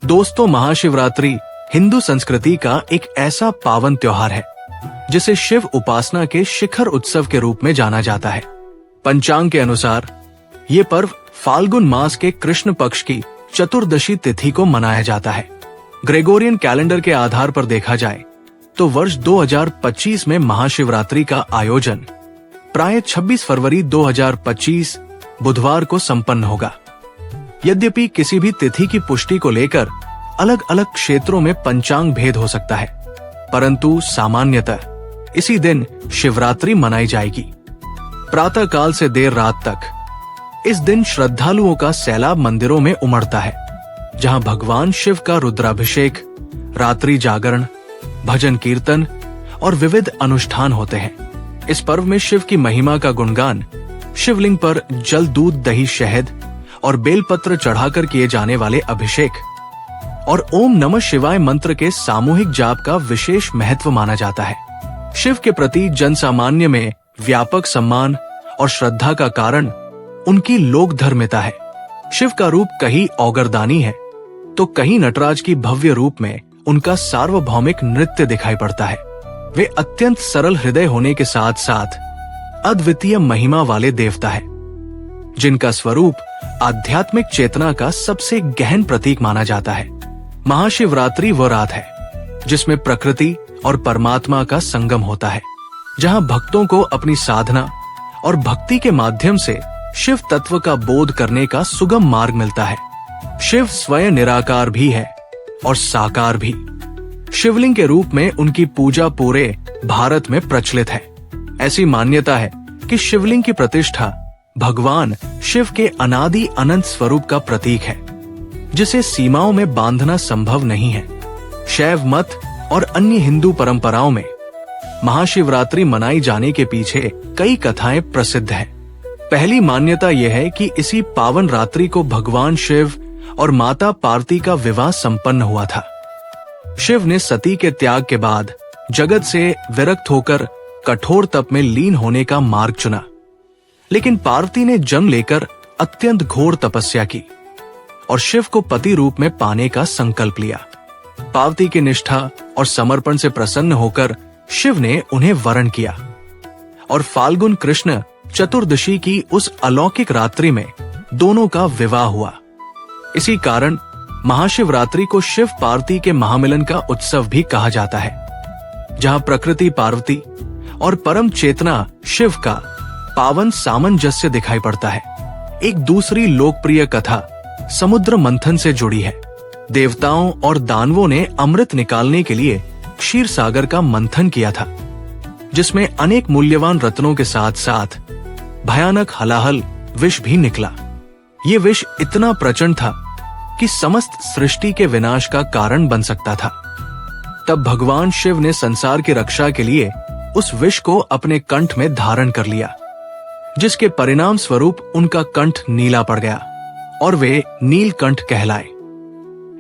दोस्तों, महाशिवरात्रि हिंदू संस्कृति का एक ऐसा पावन त्योहार है जिसे शिव उपासना के शिखर उत्सव के रूप में जाना जाता है। पंचांग के अनुसार ये पर्व फाल्गुन मास के कृष्ण पक्ष की चतुर्दशी तिथि को मनाया जाता है। ग्रेगोरियन कैलेंडर के आधार पर देखा जाए तो वर्ष 2025 में महाशिवरात्रि का आयोजन प्राय 26 फरवरी 2025 बुधवार को संपन्न होगा। यद्यपि किसी भी तिथि की पुष्टि को लेकर अलग अलग क्षेत्रों में पंचांग भेद हो सकता है, परंतु सामान्यतः इसी दिन शिवरात्रि मनाई जाएगी। प्रातः काल से देर रात तक इस दिन श्रद्धालुओं का सैलाब मंदिरों में उमड़ता है, जहां भगवान शिव का रुद्राभिषेक, रात्रि जागरण, भजन कीर्तन और विविध अनुष्ठान होते हैं। इस पर्व में शिव की महिमा का गुणगान, शिवलिंग पर जल, दूध, दही, शहद और बेलपत्र चढ़ाकर किए जाने वाले अभिषेक और ओम नमः शिवाय मंत्र के सामूहिक जाप का विशेष महत्व माना जाता है। शिव के प्रति जनसामान्य में व्यापक सम्मान और श्रद्धा का कारण उनकी लोकधर्मिता है। शिव का रूप कहीं औगरदानी है तो कहीं नटराज की भव्य रूप में उनका सार्वभौमिक नृत्य दिखाई पड़ता है। वे अत्यंत सरल हृदय होने के साथ साथ अद्वितीय महिमा वाले देवता है, जिनका स्वरूप आध्यात्मिक चेतना का सबसे गहन प्रतीक माना जाता है। महाशिवरात्रि वो रात है जिसमें प्रकृति और परमात्मा का संगम होता है, जहां भक्तों को अपनी साधना और भक्ति के माध्यम से शिव तत्व का बोध करने का सुगम मार्ग मिलता है। शिव स्वयं निराकार भी है और साकार भी। शिवलिंग के रूप में उनकी पूजा पूरे भारत में प्रचलित है। ऐसी मान्यता है कि शिवलिंग की प्रतिष्ठा भगवान शिव के अनादि अनंत स्वरूप का प्रतीक है, जिसे सीमाओं में बांधना संभव नहीं है। शैव मत और अन्य हिंदू परंपराओं में महाशिवरात्रि मनाई जाने के पीछे कई कथाएं प्रसिद्ध हैं। पहली मान्यता यह है कि इसी पावन रात्रि को भगवान शिव और माता पार्वती का विवाह संपन्न हुआ था। शिव ने सती के त्याग के बाद जगत से विरक्त होकर कठोर तप में लीन होने का मार्ग चुना, लेकिन पार्वती ने जन्म लेकर अत्यंत घोर तपस्या की और शिव को पति रूप में पाने का संकल्प लिया। पार्वती की निष्ठा और समर्पण से प्रसन्न होकर शिव ने उन्हें वरण किया और फाल्गुन कृष्ण चतुर्दशी की उस अलौकिक रात्रि में दोनों का विवाह हुआ। इसी कारण महाशिवरात्रि को शिव पार्वती के महामिलन का उत्सव भी कहा जाता है, जहां प्रकृति पार्वती और परम चेतना शिव का पावन सामंजस्य दिखाई पड़ता है। एक दूसरी लोकप्रिय कथा समुद्र मंथन से जुड़ी है। देवताओं और दानवों ने अमृत निकालने के लिए क्षीर सागर का मंथन किया था, जिसमें अनेक मूल्यवान रत्नों के साथ साथ भयानक हलाहल विष भी निकला। ये विष इतना प्रचंड था कि समस्त सृष्टि के विनाश का कारण बन सकता था। तब भगवान शिव ने संसार की रक्षा के लिए उस विष को अपने कंठ में धारण कर लिया, जिसके परिणाम स्वरूप उनका कंठ नीला पड़ गया और वे नीलकंठ कहलाए।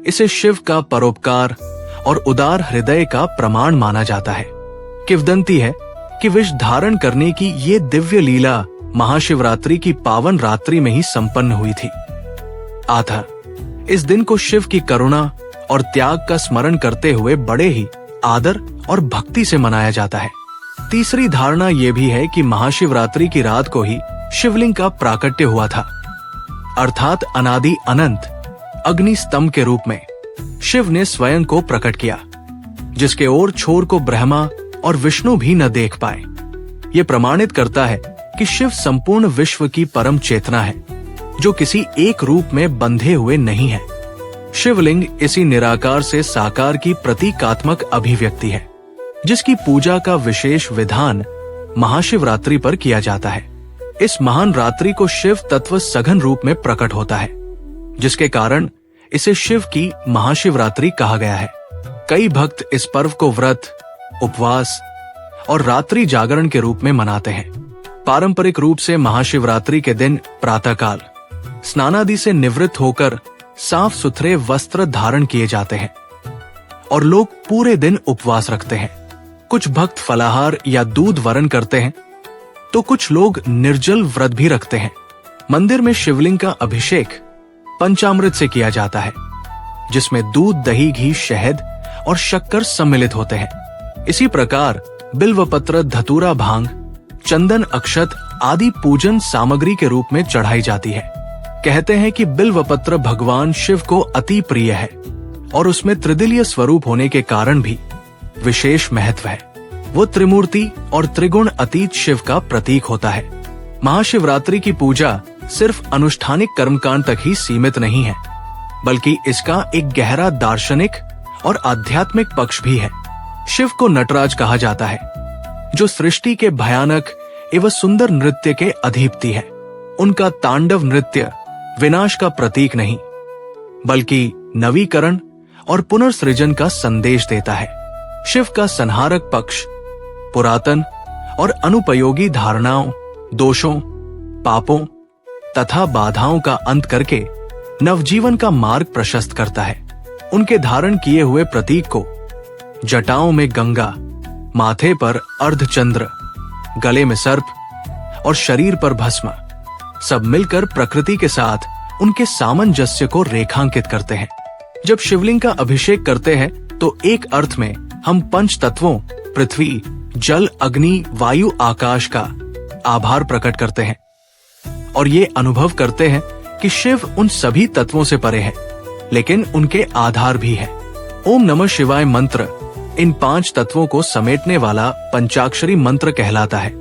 इसे शिव का परोपकार और उदार हृदय का प्रमाण माना जाता है। किंवदंती है कि विष धारण करने की ये दिव्य लीला महाशिवरात्रि की पावन रात्रि में ही संपन्न हुई थी। अतः इस दिन को शिव की करुणा और त्याग का स्मरण करते हुए बड़े ही आदर और भक्ति से मनाया जाता है। तीसरी धारणा यह भी है कि महाशिवरात्रि की रात को ही शिवलिंग का प्राकट्य हुआ था, अर्थात अनादि अनंत अग्नि स्तंभ के रूप में शिव ने स्वयं को प्रकट किया, जिसके ओर छोर को ब्रह्मा और विष्णु भी न देख पाए। ये प्रमाणित करता है कि शिव संपूर्ण विश्व की परम चेतना है, जो किसी एक रूप में बंधे हुए नहीं है। शिवलिंग इसी निराकार से साकार की प्रतीकात्मक अभिव्यक्ति है, जिसकी पूजा का विशेष विधान महाशिवरात्रि पर किया जाता है। इस महान रात्रि को शिव तत्व सघन रूप में प्रकट होता है, जिसके कारण इसे शिव की महाशिवरात्रि कहा गया है। कई भक्त इस पर्व को व्रत, उपवास और रात्रि जागरण के रूप में मनाते हैं। पारंपरिक रूप से महाशिवरात्रि के दिन प्रातःकाल स्नानादि से निवृत्त होकर साफ सुथरे वस्त्र धारण किए जाते हैं और लोग पूरे दिन उपवास रखते हैं। कुछ भक्त फलाहार या दूध वरण करते हैं तो कुछ लोग निर्जल व्रत भी रखते हैं। मंदिर में शिवलिंग का अभिषेक पंचामृत से किया जाता है, जिसमें दूध, दही, घी, शहद और शक्कर सम्मिलित होते हैं। इसी प्रकार बिल्वपत्र, धतूरा, भांग, चंदन, अक्षत आदि पूजन सामग्री के रूप में चढ़ाई जाती है। कहते हैं कि बिल्वपत्र भगवान शिव को अति प्रिय है और उसमें त्रिदलीय स्वरूप होने के कारण भी विशेष महत्व है। वो त्रिमूर्ति और त्रिगुण अतीत शिव का प्रतीक होता है। महाशिवरात्रि की पूजा सिर्फ अनुष्ठानिक कर्मकांड तक ही सीमित नहीं है, बल्कि इसका एक गहरा दार्शनिक और आध्यात्मिक पक्ष भी है। शिव को नटराज कहा जाता है, जो सृष्टि के भयानक एवं सुंदर नृत्य के अधिपति है। उनका तांडव नृत्य विनाश का प्रतीक नहीं, बल्कि नवीकरण और पुनर्सृजन का संदेश देता है। शिव का संहारक पक्ष पुरातन और अनुपयोगी धारणाओं, दोषों, पापों तथा बाधाओं का अंत करके नवजीवन का मार्ग प्रशस्त करता है। उनके धारण किए हुए प्रतीक को जटाओं में गंगा, माथे पर अर्धचंद्र, गले में सर्प और शरीर पर भस्म सब मिलकर प्रकृति के साथ उनके सामंजस्य को रेखांकित करते हैं। जब शिवलिंग का अभिषेक करते हैं तो एक अर्थ में हम पंच तत्वों पृथ्वी, जल, अग्नि, वायु, आकाश का आभार प्रकट करते हैं और ये अनुभव करते हैं कि शिव उन सभी तत्वों से परे है, लेकिन उनके आधार भी है। ओम नमः शिवाय मंत्र इन 5 तत्वों को समेटने वाला पंचाक्षरी मंत्र कहलाता है,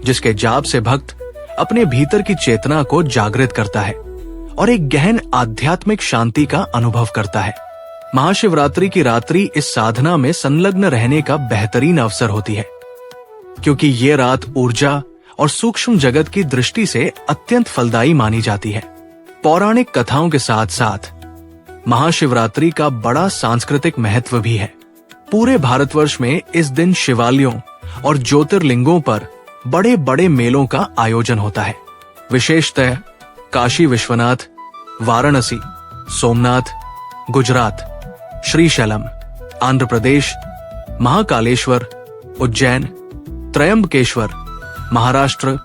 जिसके जाप से भक्त अपने भीतर की चेतना को जागृत करता है और एक गहन आध्यात्मिक शांति का अनुभव करता है। महाशिवरात्रि की रात्रि इस साधना में संलग्न रहने का बेहतरीन अवसर होती है, क्योंकि ये रात ऊर्जा और सूक्ष्म जगत की दृष्टि से अत्यंत फलदायी मानी जाती है। पौराणिक कथाओं के साथ साथ महाशिवरात्रि का बड़ा सांस्कृतिक महत्व भी है। पूरे भारतवर्ष में इस दिन शिवालयों और ज्योतिर्लिंगों पर बड़े बड़े मेलों का आयोजन होता है। विशेषतः काशी विश्वनाथ, वाराणसी, सोमनाथ, गुजरात, श्रीशैलम, आंध्र प्रदेश, महाकालेश्वर, उज्जैन, त्रयंबकेश्वर, महाराष्ट्र,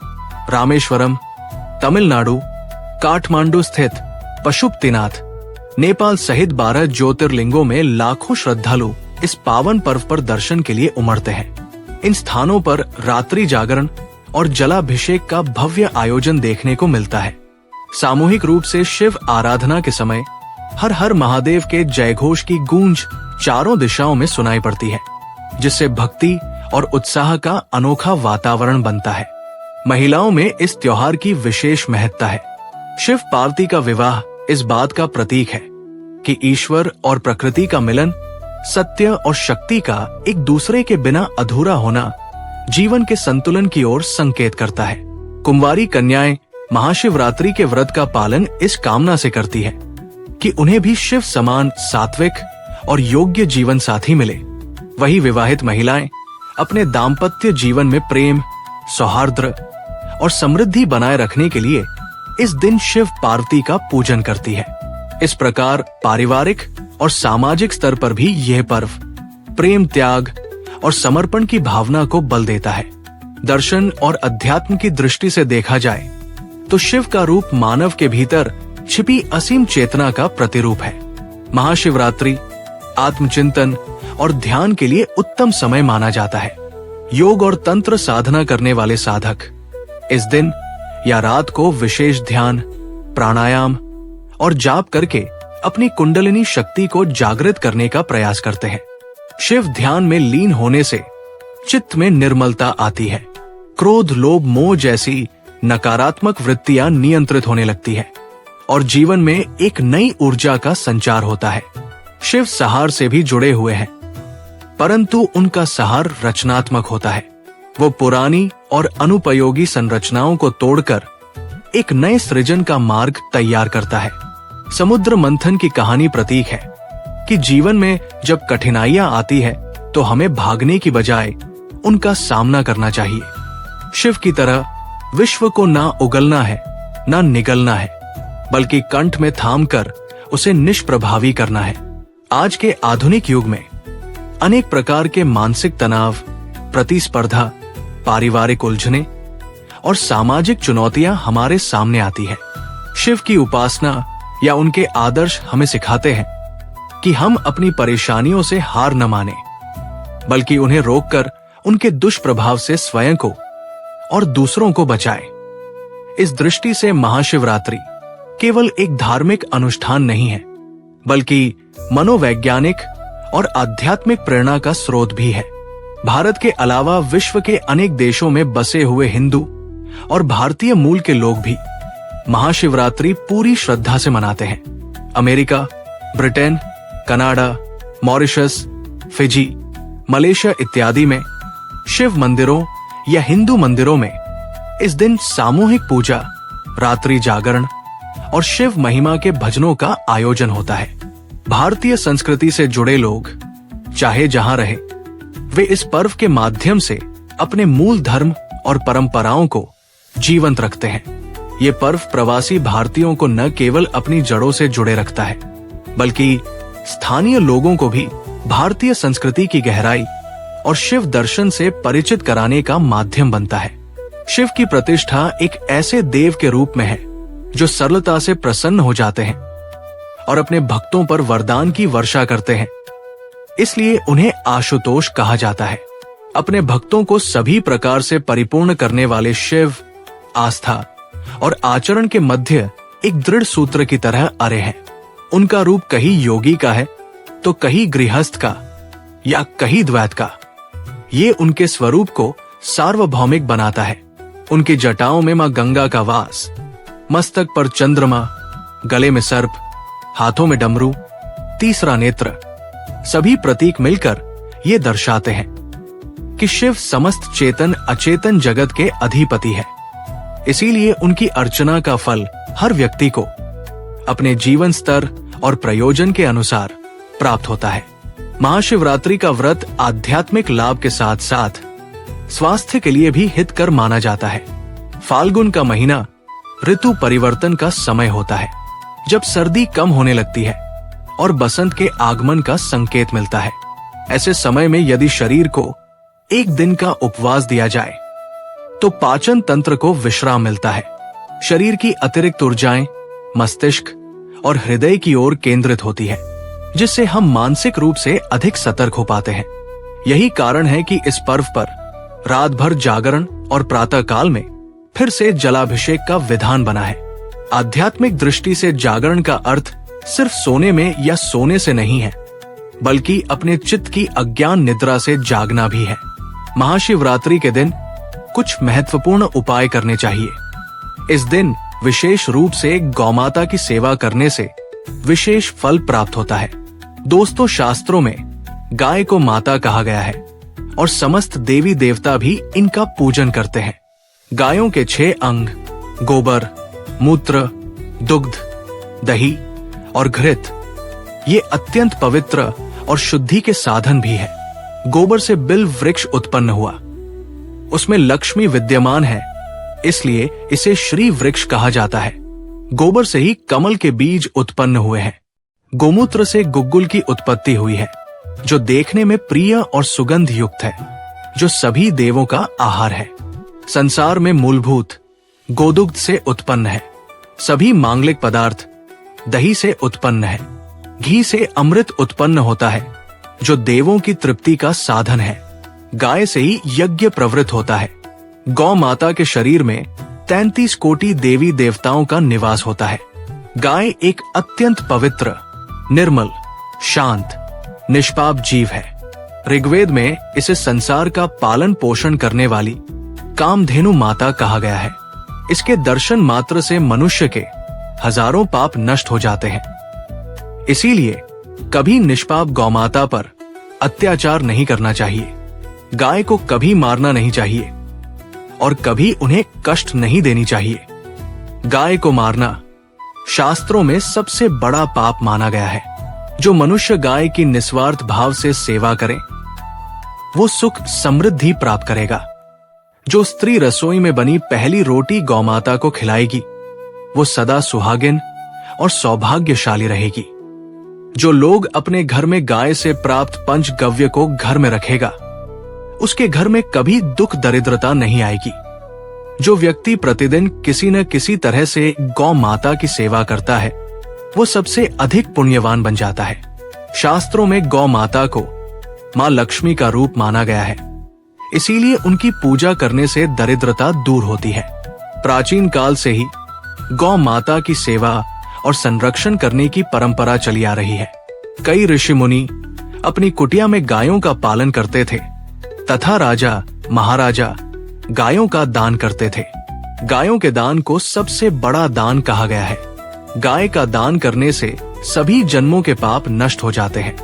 रामेश्वरम, तमिलनाडु, काठमांडू स्थित पशुपतिनाथ, नेपाल सहित 12 ज्योतिर्लिंगों में लाखों श्रद्धालु इस पावन पर्व पर दर्शन के लिए उमड़ते हैं। इन स्थानों पर रात्रि जागरण और जलाभिषेक का भव्य आयोजन देखने को मिलता है। सामूहिक रूप से शिव आराधना के समय हर हर महादेव के जयघोष की गूंज चारों दिशाओं में सुनाई पड़ती है, जिससे भक्ति और उत्साह का अनोखा वातावरण बनता है। महिलाओं में इस त्योहार की विशेष महत्ता है। शिव पार्वती का विवाह इस बात का प्रतीक है कि ईश्वर और प्रकृति का मिलन, सत्य और शक्ति का एक दूसरे के बिना अधूरा होना जीवन के संतुलन की ओर संकेत करता है। कुंवारी कन्याएं महाशिवरात्रि के व्रत का पालन इस कामना से करती है कि उन्हें भी शिव समान सात्विक और योग्य जीवन साथी मिले। वही विवाहित महिलाएं अपने दाम्पत्य जीवन में प्रेम, सौहार्द और समृद्धि बनाए रखने के लिए इस दिन शिव पार्वती का पूजन करती है। इस प्रकार पारिवारिक और सामाजिक स्तर पर भी यह पर्व प्रेम, त्याग और समर्पण की भावना को बल देता है। दर्शन और अध्यात्म की दृष्टि से देखा जाए तो शिव का रूप मानव के भीतर छिपी असीम चेतना का प्रतिरूप है। महाशिवरात्रि आत्मचिंतन और ध्यान के लिए उत्तम समय माना जाता है। योग और तंत्र साधना करने वाले साधक इस दिन या रात को विशेष ध्यान, प्राणायाम और जाप करके अपनी कुंडलिनी शक्ति को जागृत करने का प्रयास करते हैं। शिव ध्यान में लीन होने से चित्त में निर्मलता आती है। क्रोध, लोभ, मोह जैसी नकारात्मक वृत्तियां नियंत्रित होने लगती है और जीवन में एक नई ऊर्जा का संचार होता है। शिव सहार से भी जुड़े हुए हैं, परंतु उनका सहार रचनात्मक होता है। वो पुरानी और अनुपयोगी संरचनाओं को तोड़कर एक नए सृजन का मार्ग तैयार करता है। समुद्र मंथन की कहानी प्रतीक है कि जीवन में जब कठिनाइयां आती है तो हमें भागने की बजाय उनका सामना करना चाहिए। शिव की तरह विश्व को ना उगलना है ना निगलना है, बल्कि कंठ में थामकर उसे निष्प्रभावी करना है। आज के आधुनिक युग में अनेक प्रकार के मानसिक तनाव, प्रतिस्पर्धा, पारिवारिक उलझने और सामाजिक चुनौतियां हमारे सामने आती हैं। शिव की उपासना या उनके आदर्श हमें सिखाते हैं कि हम अपनी परेशानियों से हार न माने, बल्कि उन्हें रोककर उनके दुष्प्रभाव से स्वयं को और दूसरों को बचाएं। इस दृष्टि से महाशिवरात्रि केवल एक धार्मिक अनुष्ठान नहीं है, बल्कि मनोवैज्ञानिक और आध्यात्मिक प्रेरणा का स्रोत भी है। भारत के अलावा विश्व के अनेक देशों में बसे हुए हिंदू और भारतीय मूल के लोग भी महाशिवरात्रि पूरी श्रद्धा से मनाते हैं। America, Britain, Canada, Mauritius, Fiji, Malaysia इत्यादि में शिव मंदिरों या हिंदू मंदिरों में इस दिन सामूहिक पूजा, रात्रि जागरण और शिव महिमा के भजनों का आयोजन होता है। भारतीय संस्कृति से जुड़े लोग चाहे जहां रहे, वे इस पर्व के माध्यम से अपने मूल धर्म और परंपराओं को जीवंत रखते हैं। ये पर्व प्रवासी भारतीयों को न केवल अपनी जड़ों से जुड़े रखता है, बल्कि स्थानीय लोगों को भी भारतीय संस्कृति की गहराई और शिव दर्शन से परिचित कराने का माध्यम बनता है। शिव की प्रतिष्ठा एक ऐसे देव के रूप में है जो सरलता से प्रसन्न हो जाते हैं और अपने भक्तों पर वरदान की वर्षा करते हैं। इसलिए उन्हें आशुतोष कहा जाता है। अपने भक्तों को सभी प्रकार से परिपूर्ण करने वाले शिव आस्था और आचरण के मध्य एक दृढ़ सूत्र की तरह अरे हैं। उनका रूप कहीं योगी का है तो कहीं गृहस्थ का या कहीं द्वैत का। ये उनके स्वरूप को सार्वभौमिक बनाता है। उनकी जटाओं में मां गंगा का वास, मस्तक पर चंद्रमा, गले में सर्प, हाथों में डमरू, तीसरा नेत्र, सभी प्रतीक मिलकर ये दर्शाते हैं कि शिव समस्त चेतन अचेतन जगत के अधिपति है। इसीलिए उनकी अर्चना का फल हर व्यक्ति को अपने जीवन स्तर और प्रयोजन के अनुसार प्राप्त होता है। महाशिवरात्रि का व्रत आध्यात्मिक लाभ के साथ साथ स्वास्थ्य के लिए भी हितकर माना जाता है। फाल्गुन का महीना ऋतु परिवर्तन का समय होता है, जब सर्दी कम होने लगती है और बसंत के आगमन का संकेत मिलता है। ऐसे समय में यदि शरीर को एक दिन का उपवास दिया जाए तो पाचन तंत्र को विश्राम मिलता है। शरीर की अतिरिक्त ऊर्जाएं मस्तिष्क और हृदय की ओर केंद्रित होती है, जिससे हम मानसिक रूप से अधिक सतर्क हो पाते हैं। यही कारण है कि इस पर्व पर रात भर जागरण और प्रातः काल में फिर से जलाभिषेक का विधान बना है। आध्यात्मिक दृष्टि से जागरण का अर्थ सिर्फ सोने में या सोने से नहीं है, बल्कि अपने चित्त की अज्ञान निद्रा से जागना भी है। महाशिवरात्रि के दिन कुछ महत्वपूर्ण उपाय करने चाहिए। इस दिन विशेष रूप से गौमाता की सेवा करने से विशेष फल प्राप्त होता है। दोस्तों, शास्त्रों में गाय को माता कहा गया है और समस्त देवी देवता भी इनका पूजन करते हैं। गायों के 6 अंग गोबर, मूत्र, दुग्ध, दही और घृत ये अत्यंत पवित्र और शुद्धि के साधन भी है। गोबर से बिल्व वृक्ष उत्पन्न हुआ, उसमें लक्ष्मी विद्यमान है, इसलिए इसे श्री वृक्ष कहा जाता है। गोबर से ही कमल के बीज उत्पन्न हुए हैं। गोमूत्र से गुग्गुल की उत्पत्ति हुई है, जो देखने में प्रिय और सुगंध युक्त है, जो सभी देवों का आहार है। संसार में मूलभूत गोदुग्ध से उत्पन्न है। सभी मांगलिक पदार्थ दही से उत्पन्न है। घी से अमृत उत्पन्न होता है, जो देवों की तृप्ति का साधन है। गाय से ही यज्ञ प्रवृत्त होता है। गौ माता के शरीर में 33 कोटि देवी देवताओं का निवास होता है। गाय एक अत्यंत पवित्र, निर्मल, शांत, निष्पाप जीव है। ऋग्वेद में इसे संसार का पालन पोषण करने वाली कामधेनु माता कहा गया है। इसके दर्शन मात्र से मनुष्य के हजारों पाप नष्ट हो जाते हैं। इसीलिए कभी निष्पाप गौमाता पर अत्याचार नहीं करना चाहिए। गाय को कभी मारना नहीं चाहिए और कभी उन्हें कष्ट नहीं देनी चाहिए। गाय को मारना शास्त्रों में सबसे बड़ा पाप माना गया है। जो मनुष्य गाय की निस्वार्थ भाव से सेवा करे, वो सुख समृद्धि प्राप्त करेगा। जो स्त्री रसोई में बनी पहली रोटी गौमाता को खिलाएगी, वो सदा सुहागिन और सौभाग्यशाली रहेगी। जो लोग अपने घर में गाय से प्राप्त पंचगव्य को घर में रखेगा, उसके घर में कभी दुख दरिद्रता नहीं आएगी। जो व्यक्ति प्रतिदिन किसी न किसी तरह से गौ माता की सेवा करता है, वो सबसे अधिक पुण्यवान बन जाता है। शास्त्रों में गौ माता को मां लक्ष्मी का रूप माना गया है, इसीलिए उनकी पूजा करने से दरिद्रता दूर होती है। प्राचीन काल से ही गौ माता की सेवा और संरक्षण करने की परंपरा चली आ रही है। कई ऋषि मुनि अपनी कुटिया में गायों का पालन करते थे तथा राजा महाराजा गायों का दान करते थे। गायों के दान को सबसे बड़ा दान कहा गया है। गाय का दान करने से सभी जन्मों के पाप नष्ट हो जाते हैं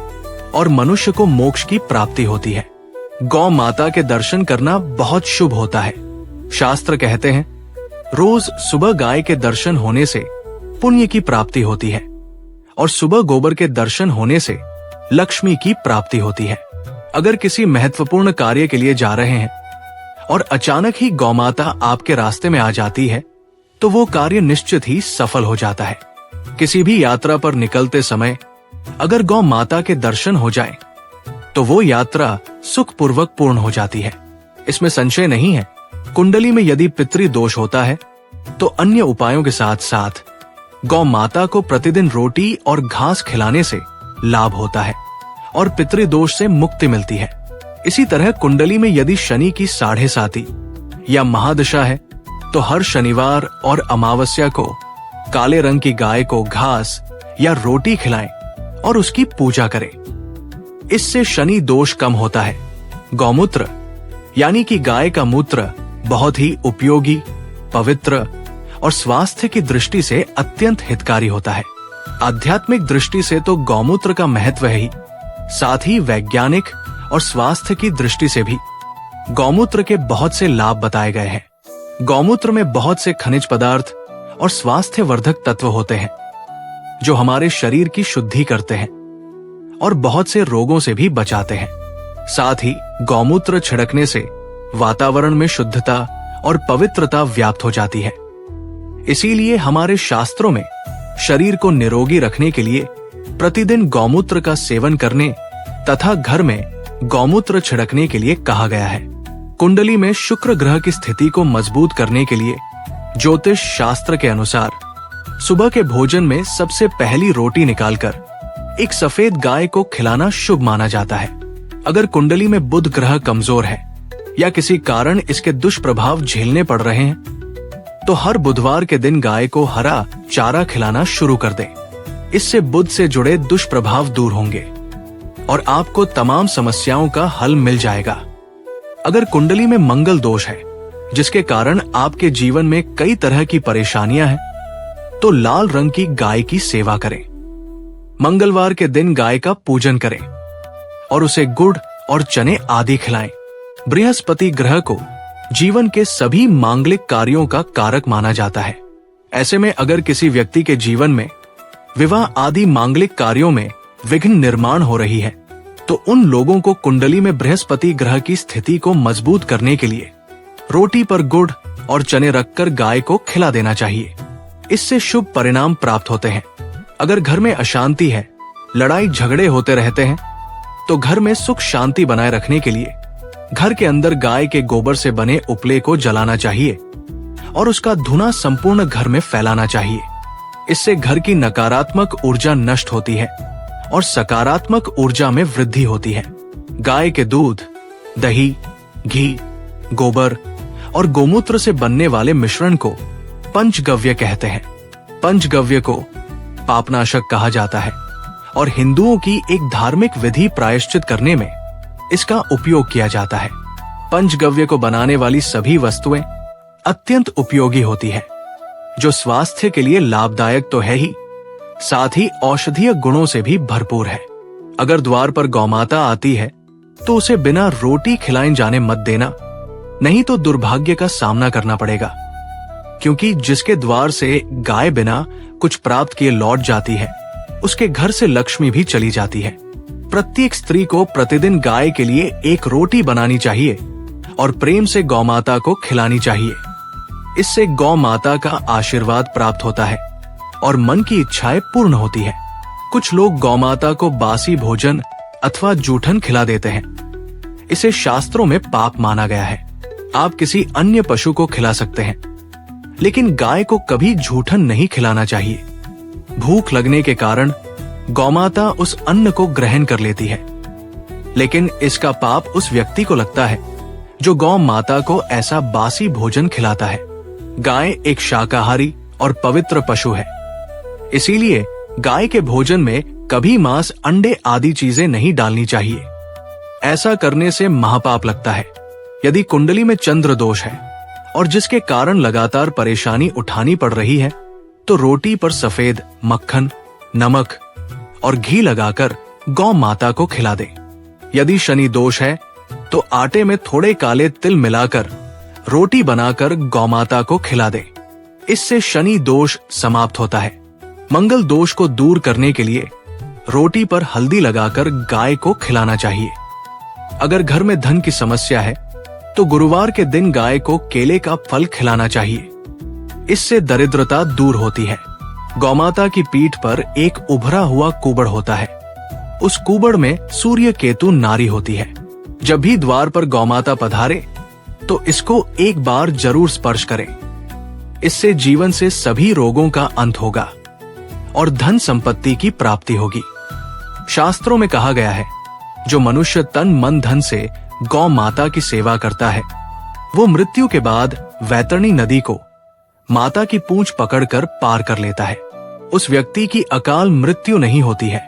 और मनुष्य को मोक्ष की प्राप्ति होती है। गौ माता के दर्शन करना बहुत शुभ होता है। शास्त्र कहते हैं रोज सुबह गाय के दर्शन होने से पुण्य की प्राप्ति होती है और सुबह गोबर के दर्शन होने से लक्ष्मी की प्राप्ति होती है। अगर किसी महत्वपूर्ण कार्य के लिए जा रहे हैं और अचानक ही गौमाता आपके रास्ते में आ जाती है तो वो कार्य निश्चित ही सफल हो जाता है। किसी भी यात्रा पर निकलते समय अगर गौ माता के दर्शन हो जाए तो वो यात्रा सुखपूर्वक पूर्ण हो जाती है, इसमें संशय नहीं है। कुंडली में यदि पितृदोष होता है तो अन्य उपायों के साथ साथ गौ माता को प्रतिदिन रोटी और घास खिलाने से लाभ होता है और पितृदोष से मुक्ति मिलती है। इसी तरह कुंडली में यदि शनि की 7.5 या महादशा है तो हर शनिवार और अमावस्या को काले रंग की गाय को घास या रोटी खिलाएं और उसकी पूजा करें। इससे शनि दोष कम होता है। गौमूत्र यानी कि गाय का मूत्र बहुत ही उपयोगी, पवित्र और स्वास्थ्य की दृष्टि से अत्यंत हितकारी होता है। आध्यात्मिक दृष्टि से तो गौमूत्र का महत्व है ही, साथ ही वैज्ञानिक और स्वास्थ्य की दृष्टि से भी गौमूत्र के बहुत से लाभ बताए गए हैं। गौमूत्र में बहुत से खनिज पदार्थ और स्वास्थ्यवर्धक तत्व होते हैं जो हमारे शरीर की शुद्धि करते हैं और बहुत से रोगों से भी बचाते हैं। साथ ही गौमूत्र छिड़कने से वातावरण में शुद्धता और पवित्रता व्याप्त हो जाती है। इसीलिए हमारे शास्त्रों में शरीर को निरोगी रखने के लिए प्रतिदिन गौमूत्र का सेवन करने तथा घर में गौमूत्र छिड़कने के लिए कहा गया है। कुंडली में शुक्र ग्रह की स्थिति को मजबूत करने के लिए ज्योतिष शास्त्र के अनुसार सुबह के भोजन में सबसे पहली रोटी निकालकर एक सफेद गाय को खिलाना शुभ माना जाता है। अगर कुंडली में बुध ग्रह कमजोर है या किसी कारण इसके दुष्प्रभाव झेलने पड़ रहे हैं तो हर बुधवार के दिन गाय को हरा चारा खिलाना शुरू कर दें। इससे बुध से जुड़े दुष्प्रभाव दूर होंगे और आपको तमाम समस्याओं का हल मिल जाएगा। अगर कुंडली में मंगल दोष है जिसके कारण आपके जीवन में कई तरह की परेशानियां हैं तो लाल रंग की गाय की सेवा करें। मंगलवार के दिन गाय का पूजन करें और उसे गुड़ और चने आदि खिलाएं। बृहस्पति ग्रह को जीवन के सभी मांगलिक कार्यों का कारक माना जाता है। ऐसे में अगर किसी व्यक्ति के जीवन में विवाह आदि मांगलिक कार्यों में विघ्न निर्माण हो रही है तो उन लोगों को कुंडली में बृहस्पति ग्रह की स्थिति को मजबूत करने के लिए रोटी पर गुड़ और चने रखकर गाय को खिला देना चाहिए। इससे शुभ परिणाम प्राप्त होते हैं। अगर घर में अशांति है, लड़ाई झगड़े होते रहते हैं तो घर में सुख शांति बनाए रखने के लिए घर के अंदर गाय के गोबर से बने उपले को जलाना चाहिए और उसका धुआं संपूर्ण घर में फैलाना चाहिए। इससे घर की नकारात्मक ऊर्जा नष्ट होती है और सकारात्मक ऊर्जा में वृद्धि होती है। गाय के दूध, दही, घी, गोबर और गोमूत्र से बनने वाले मिश्रण को पंचगव्य कहते हैं। पंचगव्य को पापनाशक कहा जाता है और हिंदुओं की एक धार्मिक विधि प्रायश्चित करने में इसका उपयोग किया जाता है। पंचगव्य को बनाने वाली सभी वस्तुएं अत्यंत उपयोगी होती है जो स्वास्थ्य के लिए लाभदायक तो है ही, साथ ही औषधीय गुणों से भी भरपूर है। अगर द्वार पर गौमाता आती है तो उसे बिना रोटी खिलाए जाने मत देना, नहीं तो दुर्भाग्य का सामना करना पड़ेगा, क्योंकि जिसके द्वार से गाय बिना कुछ प्राप्त किए लौट जाती है उसके घर से लक्ष्मी भी चली जाती है। प्रत्येक स्त्री को प्रतिदिन गाय के लिए एक रोटी बनानी चाहिए और प्रेम से गौमाता को खिलानी चाहिए। इससे गौ माता का आशीर्वाद प्राप्त होता है और मन की इच्छाएं पूर्ण होती है। कुछ लोग गौमाता को बासी भोजन अथवा जूठन खिला देते हैं। इसे शास्त्रों में पाप माना गया है। आप किसी अन्य पशु को खिला सकते हैं, लेकिन गाय को कभी जूठन नहीं खिलाना चाहिए। भूख लगने के कारण गौमाता उस अन्न को ग्रहण कर लेती है, लेकिन इसका पाप उस व्यक्ति को लगता है जो गौ माता को ऐसा बासी भोजन खिलाता है। गाय एक शाकाहारी और पवित्र पशु है, इसीलिए गाय के भोजन में कभी मांस, अंडे आदि चीजें नहीं डालनी चाहिए। ऐसा करने से महापाप लगता है। यदि कुंडली में चंद्र दोष है और जिसके कारण लगातार परेशानी उठानी पड़ रही है, तो रोटी पर सफेद मक्खन, नमक और घी लगाकर गौ माता को खिला दे। यदि शनि दोष है तो आटे में थोड़े काले तिल मिलाकर रोटी बनाकर गौमाता को खिला दे। इससे शनि दोष समाप्त होता है। मंगल दोष को दूर करने के लिए रोटी पर हल्दी लगाकर गाय को खिलाना चाहिए। अगर घर में धन की समस्या है तो गुरुवार के दिन गाय को केले का फल खिलाना चाहिए। इससे दरिद्रता दूर होती है। गौमाता की पीठ पर एक उभरा हुआ कुबड़ होता है। उस कुबड़ में सूर्य केतु नारी होती है। जब भी द्वार पर गौमाता पधारे तो इसको एक बार जरूर स्पर्श करें। इससे जीवन से सभी रोगों का अंत होगा और धन संपत्ति की प्राप्ति होगी। शास्त्रों में कहा गया है, जो मनुष्य तन मन धन से गौ माता की सेवा करता है, वो मृत्यु के बाद वैतरणी नदी को माता की पूंछ पकड़कर पार कर लेता है। उस व्यक्ति की अकाल मृत्यु नहीं होती है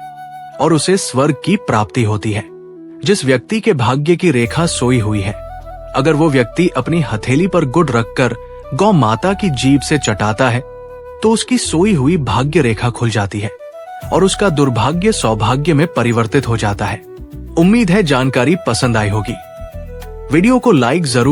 और उसे स्वर्ग की प्राप्ति होती है। जिस व्यक्ति के भाग्य की रेखा सोई हुई है, अगर वो व्यक्ति अपनी हथेली पर गुड़ रखकर गौ माता की जीभ से चटाता है तो उसकी सोई हुई भाग्य रेखा खुल जाती है और उसका दुर्भाग्य सौभाग्य में परिवर्तित हो जाता है। उम्मीद है जानकारी पसंद आई होगी। वीडियो को लाइक जरूर